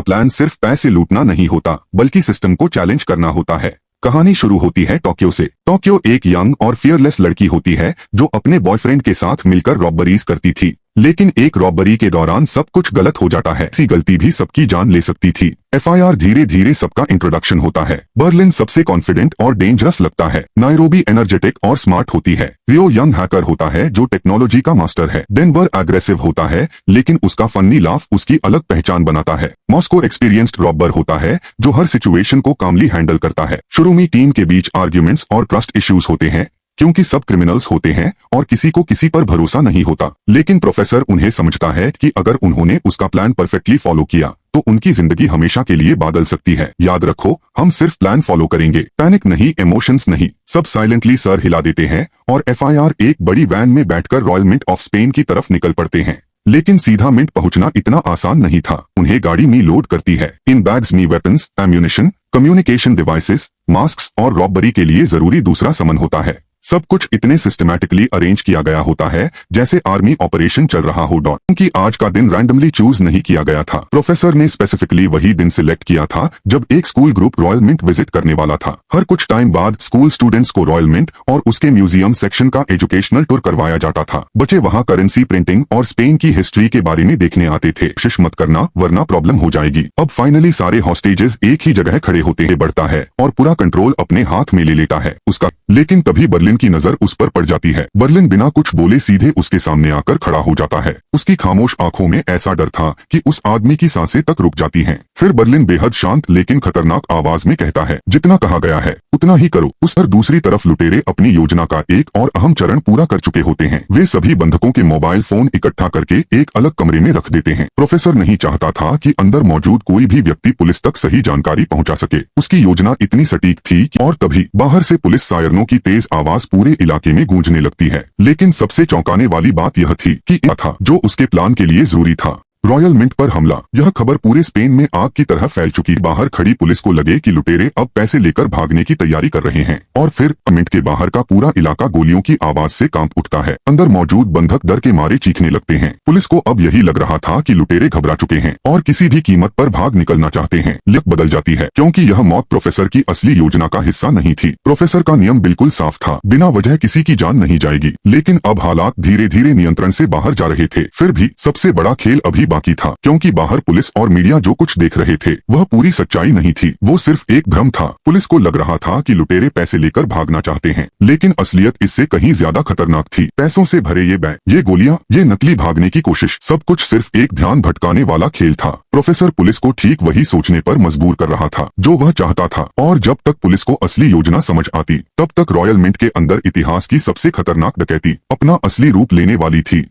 Plan सिर्फ पैसे लूटना नहीं होता, बल्कि सिस्टम को चैलेंज करना होता है। कहानी शुरू होती है टोक्यो से। टोक्यो एक यंग और फियरलेस लड़की होती है जो अपने बॉयफ्रेंड के साथ मिलकर रॉबरीज करती थी। लेकिन एक रॉबरी के दौरान सब कुछ गलत हो जाता है। ऐसी गलती भी सबकी जान ले सकती थी। एफआईआर धीरे धीरे सबका इंट्रोडक्शन होता है। बर्लिन सबसे कॉन्फिडेंट और डेंजरस लगता है। नायरोबी एनर्जेटिक और स्मार्ट होती है। रियो यंग हैकर होता है जो टेक्नोलॉजी का मास्टर है। डेनवर एग्रेसिव होता है, लेकिन उसका फन्नी लाफ उसकी अलग पहचान बनाता है। मॉस्को एक्सपीरियंस्ड रॉबर होता है जो हर सिचुएशन को कामली हैंडल करता है। शुरू में टीम के बीच आर्ग्यूमेंट्स और ट्रस्ट इश्यूज होते हैं, क्योंकि सब क्रिमिनल्स होते हैं और किसी को किसी पर भरोसा नहीं होता। लेकिन प्रोफेसर उन्हें समझता है कि अगर उन्होंने उसका प्लान परफेक्टली फॉलो किया तो उनकी जिंदगी हमेशा के लिए बदल सकती है। याद रखो, हम सिर्फ प्लान फॉलो करेंगे, पैनिक नहीं, इमोशंस नहीं। सब साइलेंटली सर हिला देते हैं और एफआईआर एक बड़ी वैन में बैठकर रॉयल मिंट ऑफ स्पेन की तरफ निकल पड़ते हैं। लेकिन सीधा मिंट पहुंचना इतना आसान नहीं था। उन्हें गाड़ी में लोड करती है। इन बैग्स में weapons, ammunition, communication devices, mask और रॉबरी के लिए जरूरी दूसरा सामान होता है। सब कुछ इतने सिस्टमैटिकली अरेंज किया गया होता है जैसे आर्मी ऑपरेशन चल रहा हो। क्योंकि आज का दिन रैंडमली चूज नहीं किया गया था। प्रोफेसर ने स्पेसिफिकली वही दिन सिलेक्ट किया था जब एक school group royal mint visit करने वाला था। हर कुछ टाइम बाद स्कूल स्टूडेंट्स को रॉयल मिंट और उसके म्यूजियम सेक्शन का एजुकेशनल टूर करवाया जाता था। बच्चे वहां करेंसी प्रिंटिंग और स्पेन की हिस्ट्री के बारे में देखने आते थे। कोशिश मत करना वरना प्रॉब्लम हो जाएगी। अब फाइनली सारे हॉस्टेजेस एक ही जगह खड़े होते हैं। बढ़ता है और पूरा कंट्रोल अपने हाथ में ले लेता है उसका। लेकिन तभी बर्लिन की नजर उस पर पड़ जाती है। बर्लिन बिना कुछ बोले सीधे उसके सामने आकर खड़ा हो जाता है। उसकी खामोश आंखों में ऐसा डर था कि उस आदमी की सांसें तक रुक जाती हैं। फिर बर्लिन बेहद शांत लेकिन खतरनाक आवाज में कहता है, जितना कहा गया है उतना ही करो। उस पर दूसरी तरफ लुटेरे अपनी योजना का एक और अहम चरण पूरा कर चुके होते हैं। वे सभी बंधकों के मोबाइल फोन इकट्ठा करके एक अलग कमरे में रख देते हैं। प्रोफेसर नहीं चाहता था कि अंदर मौजूद कोई भी व्यक्ति पुलिस तक सही जानकारी पहुंचा सके। उसकी योजना इतनी सटीक थी और तभी बाहर से पुलिस सायरनों की तेज आवाज पूरे इलाके में गूंजने लगती है। लेकिन सबसे चौंकाने वाली बात यह थी कि था जो उसके प्लान के लिए जरूरी था, रॉयल मिंट पर हमला। यह खबर पूरे स्पेन में आग की तरह फैल चुकी। बाहर खड़ी पुलिस को लगे कि लुटेरे अब पैसे लेकर भागने की तैयारी कर रहे हैं और फिर मिंट के बाहर का पूरा इलाका गोलियों की आवाज से कांप उठता है। अंदर मौजूद बंधक डर के मारे चीखने लगते हैं। पुलिस को अब यही लग रहा था कि लुटेरे घबरा चुके हैं और किसी भी कीमत पर भाग निकलना चाहते हैं। लिख बदल जाती है क्योंकि यह मौत प्रोफेसर की असली योजना का हिस्सा नहीं थी। प्रोफेसर का नियम बिल्कुल साफ था, बिना वजह किसी की जान नहीं जाएगी। लेकिन अब हालात धीरे धीरे नियंत्रण से बाहर जा रहे थे। फिर भी सबसे बड़ा खेल अभी बाकी था, क्योंकि बाहर पुलिस और मीडिया जो कुछ देख रहे थे वह पूरी सच्चाई नहीं थी। वो सिर्फ एक भ्रम था। पुलिस को लग रहा था कि लुटेरे पैसे लेकर भागना चाहते हैं, लेकिन असलियत इससे कहीं ज्यादा खतरनाक थी। पैसों से भरे ये बैग, ये गोलियां, ये नकली भागने की कोशिश, सब कुछ सिर्फ एक ध्यान भटकाने वाला खेल था। प्रोफेसर पुलिस को ठीक वही सोचने पर मजबूर कर रहा था जो वह चाहता था। और जब तक पुलिस को असली योजना समझ आती, तब तक रॉयल मिंट के अंदर इतिहास की सबसे खतरनाक डकैती अपना असली रूप लेने वाली थी।